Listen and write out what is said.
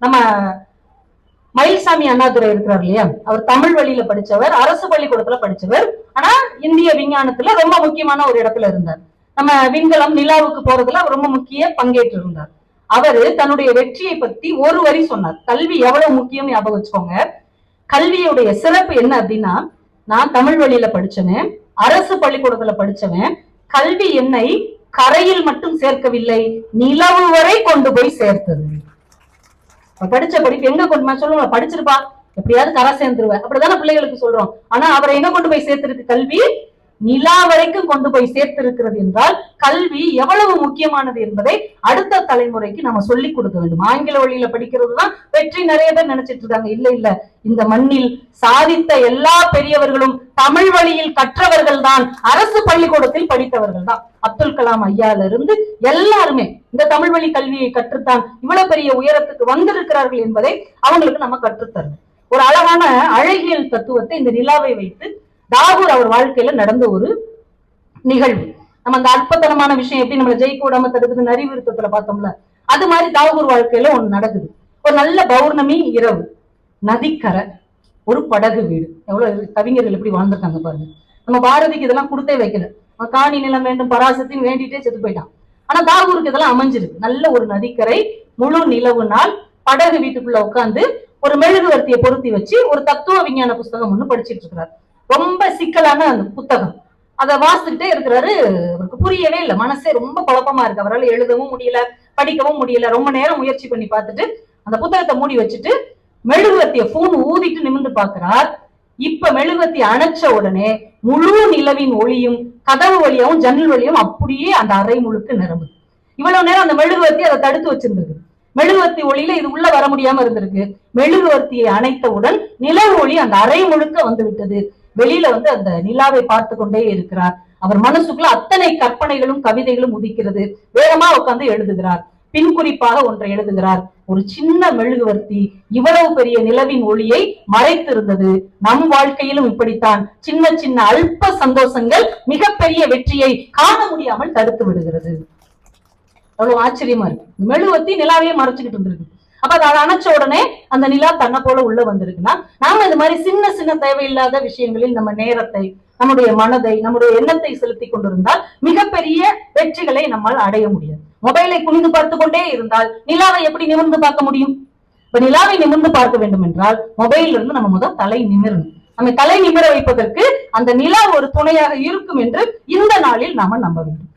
நம்ம மயில்சாமி அண்ணாதுரை இருக்கிறார் இல்லையா, அவர் தமிழ் வழியில படிச்சவர், அரசு பள்ளிக்கூடத்துல படிச்சவர். ஆனா இந்திய விஞ்ஞானத்துல ரொம்ப முக்கியமான ஒரு இடத்துல இருந்தார். நம்ம விண்கலம் நிலாவுக்கு போறதுல அவர் ரொம்ப முக்கிய பங்கேற்று இருந்தார். அவரு தன்னுடைய வெற்றியை பத்தி ஒரு வரி சொன்னார். கல்வி எவ்வளவு முக்கியம் ஞாபகம் வச்சுக்கோங்க. கல்வியுடைய சிறப்பு என்ன அப்படின்னா, நான் தமிழ் வழியில படிச்சவன், அரசு பள்ளிக்கூடத்துல படிச்சவன், கல்வி என்னை கரையில் மட்டும் சேர்க்கவில்லை, நிலவு வரை கொண்டு போய் சேர்த்தது. படிச்ச படிப்பு எங்க கொண்டு சொல்லுவோம், படிச்சிருப்பா எப்படியாவது கரை சேர்ந்துருவேன் அப்படித்தானே பிள்ளைகளுக்கு சொல்றோம். ஆனா அவரை எங்க கொண்டு போய் சேர்த்திருக்கு கல்வி? நிலா வரைக்கும் கொண்டு போய் சேர்த்திருக்கிறது என்றால் கல்வி எவ்வளவு முக்கியமானது என்பதை அடுத்த தலைமுறைக்கு நம்ம சொல்லி கொடுக்க வேண்டும். ஆங்கில வழியில படிக்கிறது தான் வெற்றி நிறைய பேர் நினைச்சிட்டு இருக்காங்க. இல்ல இல்ல, இந்த மண்ணில் சாதித்த எல்லா பெரியவர்களும் தமிழ் வழியில் கற்றவர்கள் தான், அரசு பள்ளிக்கூடத்தில் படித்தவர்கள் தான். அப்துல் கலாம் ஐயால இருந்து எல்லாருமே இந்த தமிழ் வழி கல்வியை கற்றுத்தான் இவ்வளவு பெரிய உயரத்துக்கு வந்திருக்கிறார்கள் என்பதை அவங்களுக்கு நம்ம கற்றுத்தரணும். ஒரு அழகான அழகியல் தத்துவத்தை இந்த நிலாவை வைத்து தாகூர் அவர் வாழ்க்கையில நடந்த ஒரு நிகழ்வு. நம்ம அந்த அற்புதமான விஷயம் எப்படி நம்மள ஜெயிக்க விடாம தடுக்குது அறிவுறுத்தத்துல பார்த்தோம்ல, அது மாதிரி தாகூர் வாழ்க்கையில ஒண்ணு நடக்குது. ஒரு நல்ல பௌர்ணமி இரவு, நதிக்கரை, ஒரு படகு வீடு. எவ்வளவு கவிஞர்கள் எப்படி வாழ்ந்திருக்காங்க பாருங்க. நம்ம பாரதிக்கு இதெல்லாம் கொடுத்தே வைக்கல, காணி நிலம் வேண்டும் பராசத்தின் வேண்டிட்டே செத்து போயிட்டான். ஆனா தாகூருக்கு இதெல்லாம் அமைஞ்சிருக்கு. நல்ல ஒரு நதிக்கரை, முழு நிலவு நாள், படகு வீட்டுக்குள்ள உட்காந்து ஒரு மெழுகுவர்த்தியை பொருத்தி வச்சு ஒரு தத்துவ விஞ்ஞான புஸ்தகம் ஒண்ணு படிச்சுட்டு இருக்கிறார். ரொம்ப சிக்கலான அந்த புத்தகம். அதை வாசிச்சுட்டே இருக்கிறாரு. அவருக்கு புரியவே இல்லை, மனசே ரொம்ப குழப்பமா இருக்கு. அவரால் எழுதவும் முடியல, படிக்கவும் முடியல. ரொம்ப நேரம் முயற்சி பண்ணி பார்த்துட்டு அந்த புத்தகத்தை மூடி வச்சுட்டு மெழுகுவர்த்திய பூன் ஊதிட்டு நிமிர்ந்து பார்க்கிறார். இப்ப மெழுகுவர்த்தி அணைச்ச உடனே முழு நிலவின் ஒளியும் கதவு வழியாவும் ஜன்னல் வழியும் அப்படியே அந்த அறை முழுக்க நிரம்புது. இவ்வளவு நேரம் அந்த மெழுகுவர்த்தி அதை தடுத்து வச்சிருந்திருக்கு. மெழுகுவர்த்தி ஒளியில இது உள்ள வர முடியாம இருந்திருக்கு. மெழுகுவர்த்தியை அணைத்தவுடன் நிலவு ஒளி அந்த அறை முழுக்க வந்து விட்டது. வெளியில வந்து அந்த நிலாவை பார்த்து கொண்டே இருக்கிறார். அவர் மனசுக்குள்ள அத்தனை கற்பனைகளும் கவிதைகளும் உதிக்கிறது. வேகமா உட்கார்ந்து எழுதுகிறார். பின் குறிப்பாக ஒன்றை எழுதுகிறார். ஒரு சின்ன மெழுகுவர்த்தி இவ்வளவு பெரிய நிலவின் ஒளியை மறைத்திருந்தது. நம் வாழ்க்கையிலும் இப்படித்தான் சின்ன சின்ன அல்ப சந்தோஷங்கள் மிகப்பெரிய வெற்றியை காண முடியாமல் தடுத்து விடுகிறது. அவ்வளவு ஆச்சரியமா இருக்கு. மெழுகுவர்த்தி நிலாவையே மறைச்சுக்கிட்டு இருந்திருக்கு. அப்ப அதை அணைச்ச உடனே அந்த நிலா தன்னை போல உள்ள வந்திருக்குன்னா, நாம இது மாதிரி சின்ன சின்ன தேவையில்லாத விஷயங்களில் நம்ம நேரத்தை, நம்முடைய மனதை, நம்முடைய எண்ணத்தை செலுத்தி கொண்டிருந்தால் மிகப்பெரிய வெற்றிகளை நம்மால் அடைய முடியாது. மொபைலை குனிந்து பார்த்து கொண்டே இருந்தால் நிலாவை எப்படி நிமிர்ந்து பார்க்க முடியும்? இப்ப நிலாவை நிமிர்ந்து பார்க்க வேண்டும் என்றால் மொபைல்ல இருந்து நம்ம முதல் தலை நிமிரணும். நம்ம தலை நிமிர வைப்பதற்கு அந்த நிலா ஒரு துணையாக இருக்கும் என்று இந்த நாளில் நாம நம்ப வேண்டும்.